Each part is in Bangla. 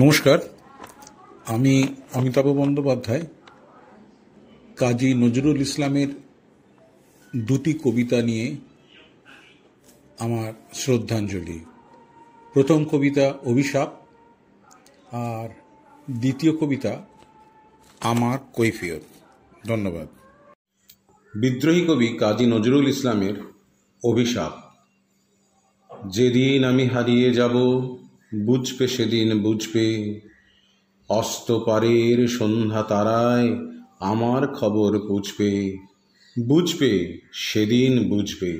নমস্কার, আমি অমিতাভ বন্দ্যোপাধ্যায়। কাজী নজরুল ইসলামের দুটি কবিতা নিয়ে আমার শ্রদ্ধাঞ্জলি। প্রথম কবিতা অভিশাপ, আর দ্বিতীয় কবিতা আমার কৈফিয়ত। ধন্যবাদ। বিদ্রোহী কবি কাজী নজরুল ইসলামের অভিশাপ। যেদিন আমি হারিয়ে যাব, বুঝবে সেদিন বুঝবে, অস্তপারের সন্ধ্যা তারায় আমার খবর বুঝবে, বুঝবে সেদিন বুঝবে।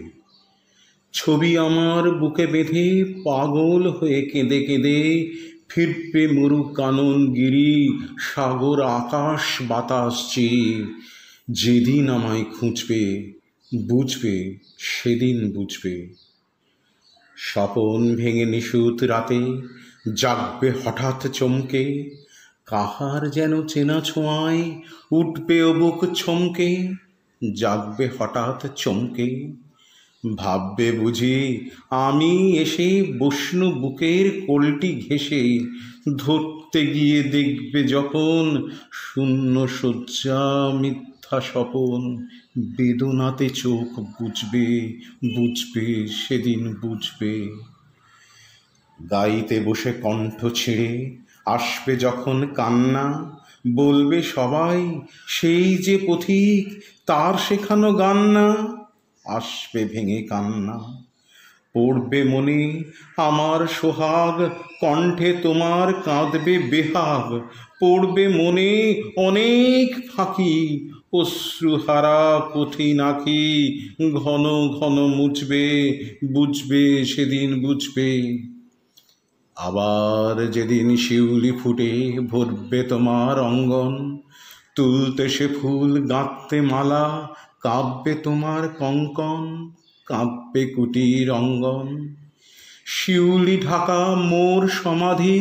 ছবি আমার বুকে বেঁধে পাগল হয়ে কেঁদে কেঁদে ফিরবে মরু কানন গিরি, সাগর আকাশ বাতাস চেয়ে। যেদিন আমায় খুঁজবে, বুঝবে সেদিন বুঝবে। স্বপন ভেঙে নিশুত রাতে জাগবে হঠাৎ চমকে, কাহার যেন চেনা ছোঁয়ায় উঠবে ও বুক ছমকে। জাগবে হঠাৎ চমকে, ভাববে বুঝি আমি এসে বসনু বুকের কোলটি ঘেঁষে। ধরতে গিয়ে দেখবে যখন শূন্য শয্যা মিথ্যা স্বপন, বেদনাতে চোখ বুঝবে, বুঝবে সেদিন বুঝবে। গাইতে বসে কণ্ঠ ছেড়ে আসবে যখন কান্না, বলবে সবাই সেই যে পথিক, তার শেখানো গান না। আসবে ভেঙে কান্না, পড়বে মনে আমার সোহাগ, কণ্ঠে তোমার কাঁদবে বেহাগ। পড়বে মনে অনেক ফাঁকি, অশ্রুহারা কঠিন আঁখি, ঘন ঘন মুছবে, বুঝবে সেদিন বুঝবে। আবার যেদিন শিউলি ফুটে ভরবে তোমার অঙ্গন, তুলতে সে ফুল গাঁথতে মালা, কাঁপবে তোমার কঙ্কন, কাঁপবে কুটির অঙ্গন। শিউলি ঢাকা মোর সমাধি,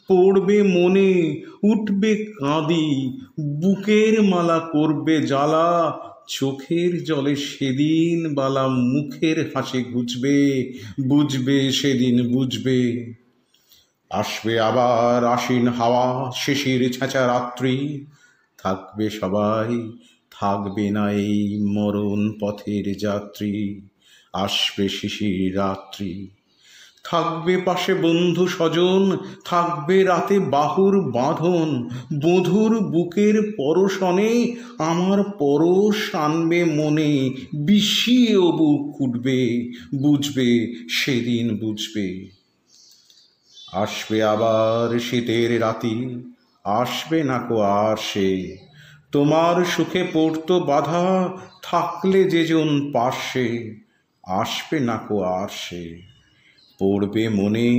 পড়বে মনে উঠবে কাঁদি, বুকের মালা করবে জ্বালা, চোখের জলে সেদিন বালা, মুখের হাসি ঘুচবে, বুঝবে সেদিন বুঝবে। আসবে আবার আশ্বিন হাওয়া, শিশির ছেঁচা রাত্রি, থাকবে সবাই, থাকবে না এই মরণ পথের যাত্রী। আসবে শিশির রাত্রি, থাকবে পাশে বন্ধু স্বজন, থাকবে রাতে বাহুর বাঁধন, বধুর বুকের পরশনে আমার পরশ আনবে মনে, বিষিয়ে ও বুক উঠবে, বুঝবে সেদিন বুঝবে। আসবে আবার শীতের রাতি, আসবে না কো আর সে, তোমার সুখে পড়তো বাধা, থাকলে যেজন পাশে। আসবে না কো আর সে, পড়বে মনে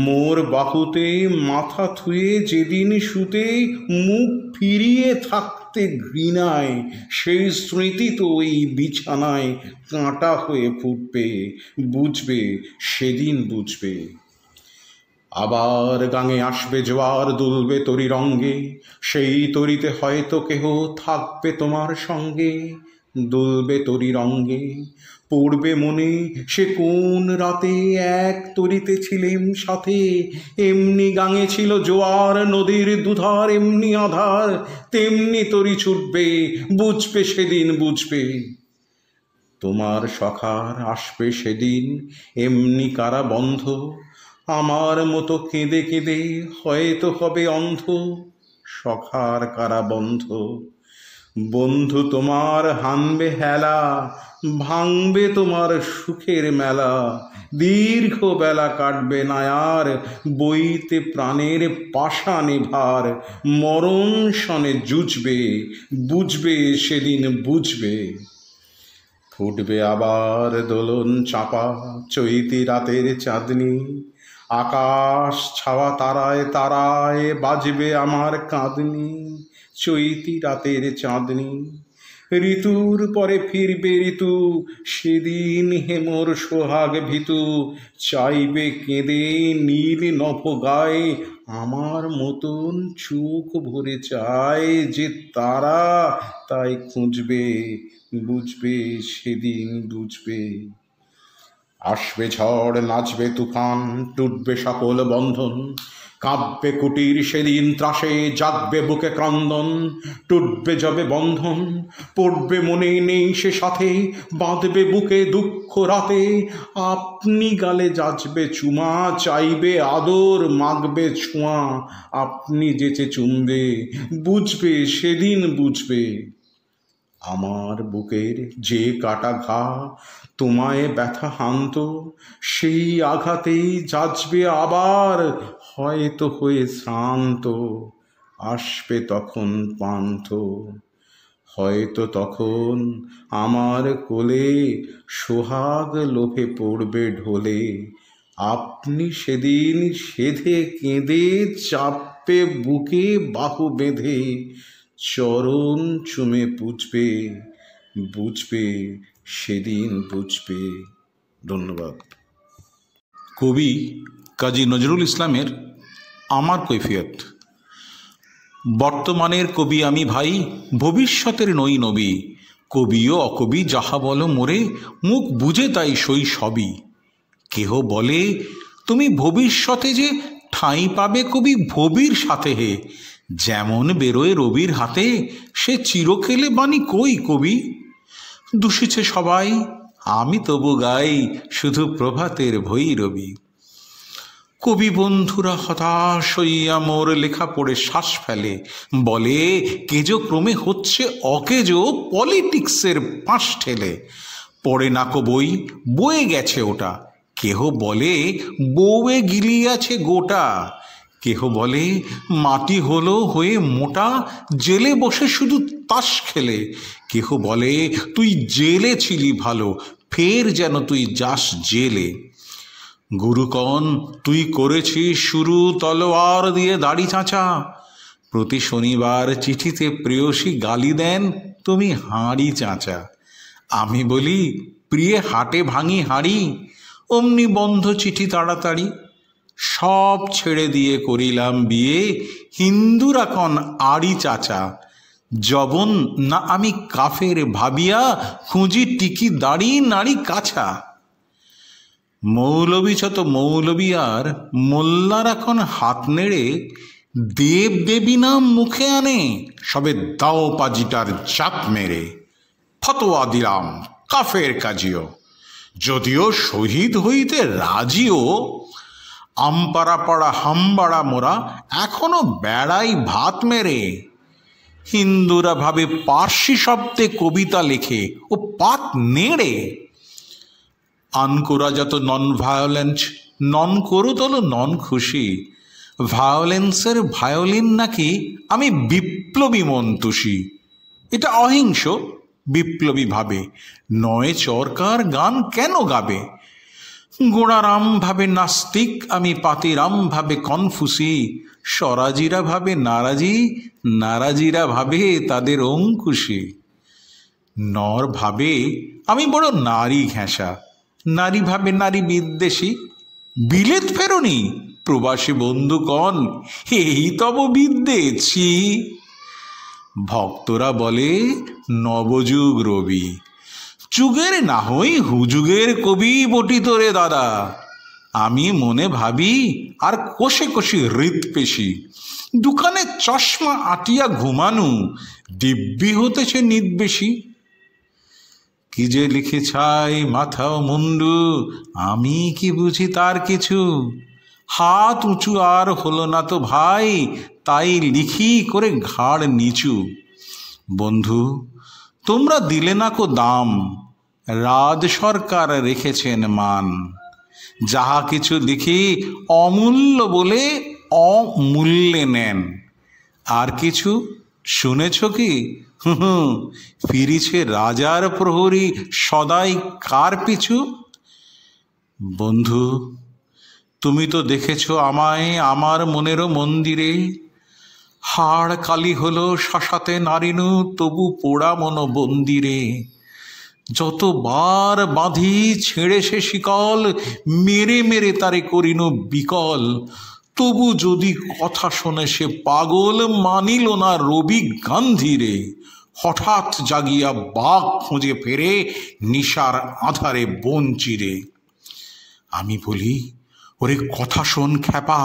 মোর বাহুতে মাথা থুয়ে যেদিন শুতে, মুখ ফিরিয়ে থাকতে ঘৃণায়, সেই স্মৃতি তো এই বিছানায় কাঁটা হয়ে ফুটবে, বুঝবে সেদিন বুঝবে। আবার গাঙে আসবে জোয়ার, দুলবে তরি রঙ্গে, সেই তরিতে হয়তো কেহ থাকবে তোমার সঙ্গে, দুলবে তরি রঙ্গে। পড়বে মনে সে কোন রাতে এক তরিতে ছিলেম সাথে, এমনি গাঙে ছিল জোয়ার নদীর দুধার, এমনি আধার তেমনি তরি ছুটবে, বুঝবে সেদিন বুঝবে। তোমার সখার আসবে সেদিন এমনি কারা বন্ধ, আমার মতো কেঁদে কেঁদে হয়তো হবে অন্ধ। সখার কারা বন্ধ, বন্ধু তোমার হানবে হেলা, ভাঙবে তোমার সুখের মেলা। দীর্ঘ বেলা কাটবে না আর, বইতে প্রাণের পাষাণে ভার, মরণ সনে জুঝবে, বুঝবে সেদিন বুঝবে। ফুটবে আবার দোলন চাপা চৈতি রাতের চাঁদনি, আকাশ ছাওয়া তারায় তারায় বাজবে আমার কাঁদনি, চৈতি রাতের চাঁদনি। ঋতুর পরে ফিরবে ঋতু, সেদিন হেমর সোহাগ ভীতু, চাইবে কেঁদে নীল নভ গায়ে, আমার মতন চোখ ভরে চায় যে তারা, তাই খুঁজবে, বুঝবে সেদিন বুঝবে। আসবে ঝড়, নাচবে তুফান, টুটবে সকল বন্ধন, কাব্যে কুটির সেদিন ত্রাসে জাগবে বুকে ক্রন্দন, টুটবে যবে বন্ধন, পড়বে মনে নেই সে সাথে, বাঁধবে বুকে দুঃখ রাতে। আপনি গালে যাচবে চুমা, চাইবে আদর, মাগবে ছোঁয়া, আপনি যেচে চুমবে, বুঝবে সেদিন বুঝবে। আমার বুকের যে কাটা ঘা তোমায় ব্যথা হানত, সেই আঘাতেই যাচবে আবার, হয়তো হয়ে শ্রান্ত, আসবে তখন পান্থ। হয়তো তখন আমার কোলে সোহাগ লোভে পড়বে ঢলে, আপনি সেদিন সেধে কেঁদে চাপবে বুকে বাহু বেঁধে, চরণ চুমে পুছবে, বুঝবে সেদিন বুঝবে। ধন্যবাদ। কবি কাজী নজরুল ইসলামের আমার কৈফিয়ত। বর্তমানের কবি আমি ভাই, ভবিষ্যতের নই নবী। কবি ও অকবি যাহা বলো মোরে, মুখ বুঝে তাই সই সবই। কেহ বলে তুমি ভবিষ্যতে যে ঠাঁই পাবে কবি ভবির সাথে হে, যেমন বেরোয় রবির হাতে, সে চিরকেলে বাণী কই কবি। দূষিছে সবাই, আমি তবু গাই শুধু প্রভাতের ভৈরবী। কবি বন্ধুরা হতাশ হইয়া মোর লেখা পড়ে শ্বাস ফেলে, বলে কেজো ক্রমে হচ্ছে অকেজো, পলিটিক্সের পাশ ঠেলে। পড়ে নাকো বই, বয়ে গেছে ওটা। কেহ বলে বউয়ে গিলিয়াছে গোটা। কেহ বলে মাটি হলো হয়ে মোটা, জেলে বসে শুধু তাস খেলে। কেহ বলে তুই জেলে ছিলি ভালো, ফের যেন তুই যাস জেলে। গুরুকণ তুই করেছিস শুরু তলোয়ার দিয়ে দাড়ি চাঁচা। প্রতি শনিবার চিঠিতে প্রেয়সী গালি দেন তুমি হাঁড়ি চাঁচা। আমি বলি প্রিয়ে হাটে ভাঙি হাঁড়ি, অমনি বন্ধ চিঠি তাড়াতাড়ি। সব ছেড়ে দিয়ে করিলাম বিয়ে, হিন্দুরা কন আড়ি চাচা। জবন না আমি কাফের ভাবিয়া, খুঁজি টিকি দাড়ি নাড়ি কাছা। মৌলবী যত মৌলবী আর মোল্লার এখন হাত নেড়ে, দেব দেবী নাম মুখে আনে সবে দাও পাজিটার জাত মেরে। ফতোয়া দিলাম কাফের কাজিও, যদিও শহীদ হইতে রাজিও। আমপাড়া পাড়া হামবাড়া মোরা এখনো বেড়াই ভাত মেরে। হিন্দুরা ভাবে পার্সি শব্দে কবিতা লেখে ও পাত নেড়ে। আনকোরা যত নন ভায়োলেন্স, নন করো তলো নন খুশি। ভায়োলেন্সের ভায়োলিন নাকি আমি বিপ্লবী মন্তুষী। এটা অহিংস বিপ্লবী ভাবে, নয় চরকার গান কেন গাবে। গোড়ারাম ভাবে নাস্তিক আমি, পাতিরাম ভাবে কনফুসি। স্বরাজিরা ভাবে নারাজি, নারাজিরা ভাবে তাদের অঙ্কুশী। নর ভাবে আমি বড় নারী ঘেঁষা, নারী ভাবে নারী বিদ্বেষী। বিলেত ফেরনি প্রবাসী বন্ধুগণ, এই তব বিদ্বেষী। ভক্তরা বলে নবযুগ রবি, যুগের না হই হুযুগের কবি বটি তোরে দাদা। আমি মনে ভাবি আর কষে কষি হৃৎপেশি। দোকানে চশমা আটিয়া ঘুমানু, দিব্যি হতেছে নিদ্বেষী। কি যে লিখে ছাই মাথাও মুন্ডু, আমি কি বুঝি তার কিছু। হাত উঁচু আর হলো না তো ভাই, তাই লিখি করে ঘাড় নিচু। বন্ধু তোমরা দিলে না কো দাম, রাজ সরকার রেখেছেন মান। যাহা কিছু লিখি অমূল্য বলে অমূল্যে নেন। আর কিছু শুনেছ কি? ফিরিছে রাজার প্রহরী সদাই কার পিছু। বন্ধু তুমি তো দেখেছ আমায় আমার মনেরও মন্দিরে। হাড় কালি হলো শাসাতে নারিনু, তবু পোড়া মন বন্দিরে। যতবার বাঁধি ছেড়ে সে শিকল, মেরে মেরে তারে করিনু বিকল। তবু যদি কথা শোনে সে পাগল, মানিল না রবি গান্ধীরে। হঠাৎ জাগিয়া বাঘ খুঁজে ফেরে, নিশার আধারে বন চিরে। আমি বলি ওরে কথা শোন খ্যাপা,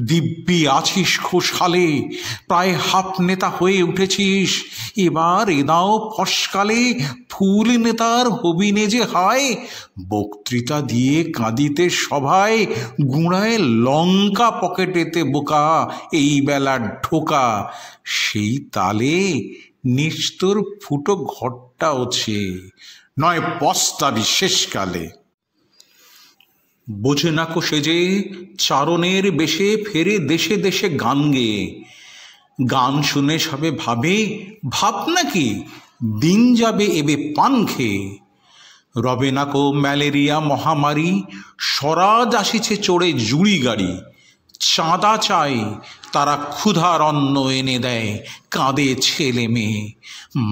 দিব্যি আছিস খোশহালে, প্রায় হাফ নেতা হয়ে উঠেছিস, এবার এদাও ফসকালে ফুল নেতার হবিনে যে হায়, বক্তৃতা দিয়ে কাঁদিতে সভায়, গুঁড়ায় লঙ্কা পকেটেতে বোকা, এই বেলা ঢোকা, সেই তালে নিস্তর ফুটো ঘরটা ওছে, নয় পস্তাবি শেষকালে। বোঝে না কো সে যে চারণের বেশে ফেরে দেশে দেশে গান গেয়ে, গান শুনে সবে ভাবে ভাব নাকি দিন যাবে এবে পান খেয়ে। রবে না কো ম্যালেরিয়া মহামারী, স্বরাজ আসিছে চড়ে জুড়ি গাড়ি, চাঁদা চায় তারা ক্ষুধার অন্ন এনে দেয়, কাঁদে ছেলে মেয়ে।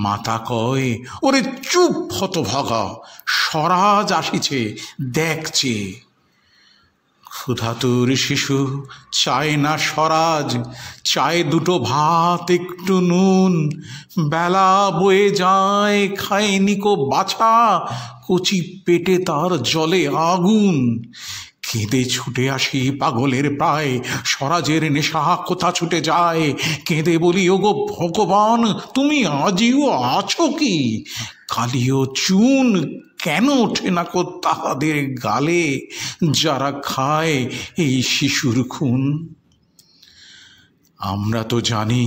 মাতা কয় ওরে চুপ হতভাগা, স্বরাজ আসিছে দেখছে। ক্ষুধাতুর শিশু চায় না স্বরাজ, চায় দুটো ভাত একটু নুন, বেলা বয়ে যায় খায়নি কো বাছা, কচি পেটে তার জলে আগুন। কেঁদে ছুটে আসি পাগলের প্রায়, স্বরাজের নেশা কোথা ছুটে যায়, কেঁদে বলি ওগো ভগবান তুমি আজিও আছো কি, কালিও চুন কেন ওঠে না কো তাহাদের গালে, যারা খায় এই শিশুর খুন। আমরা তো জানি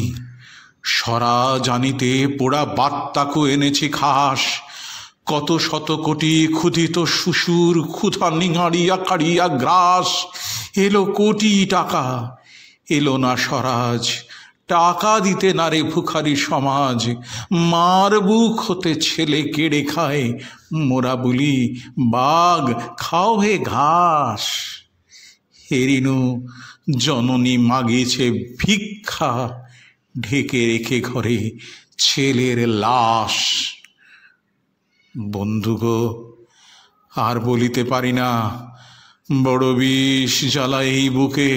স্বরাজ আনিতে পোড়া বার্তাকু এনেছি খাস, কত শত কোটি ক্ষুধিত শ্বশুর ক্ষুধা নিঙাড়িয়া কাড়িয়া গ্রাস। এলো কোটি টাকা, এলো না স্বরাজ, টাকা দিতে না রে ভুখারি সমাজ। মার বুক হতে ছেলে কেড়ে খায়, মোরা বলি বাঘ খাও হে ঘাস। হেরিনু জননী মাগিছে ভিক্ষা, ঢেকে রেখে ঘরে ছেলের লাশ। বন্ধু গো আর বলিতে পারি না, বড় বিষ জ্বালাই বুকে,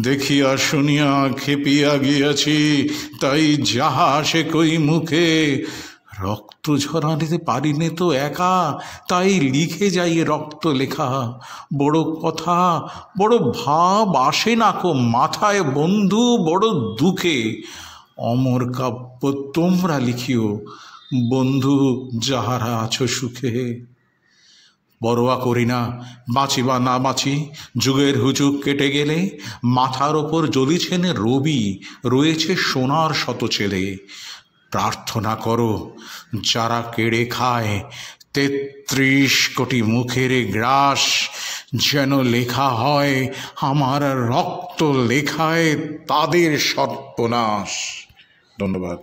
দেখিয়া শুনিয়া খেপিয়া গিয়াছি, তাই যাহা সে কই মুখে। রক্ত ঝরাতে পারিনে তো একা, তাই লিখে যাই রক্ত লেখা। বড় কথা বড় ভাব আসে না কো মাথায় বন্ধু, বড় দুঃখে। অমর কাব্য তোমরা লিখিও বন্ধু, যাহারা আছো সুখে। বড়োয়া করি না বাঁচি বা না বাঁচি, যুগের হুচুক কেটে গেলে মাথার ওপর জ্বলিছেন রবি, রয়েছে সোনার শত ছেলে। প্রার্থনা করো যারা কেড়ে খায় ৩৩ কোটি মুখের গ্রাস, যেন লেখা হয় আমার রক্ত লেখায় তাদের সর্বনাশ। ধন্যবাদ।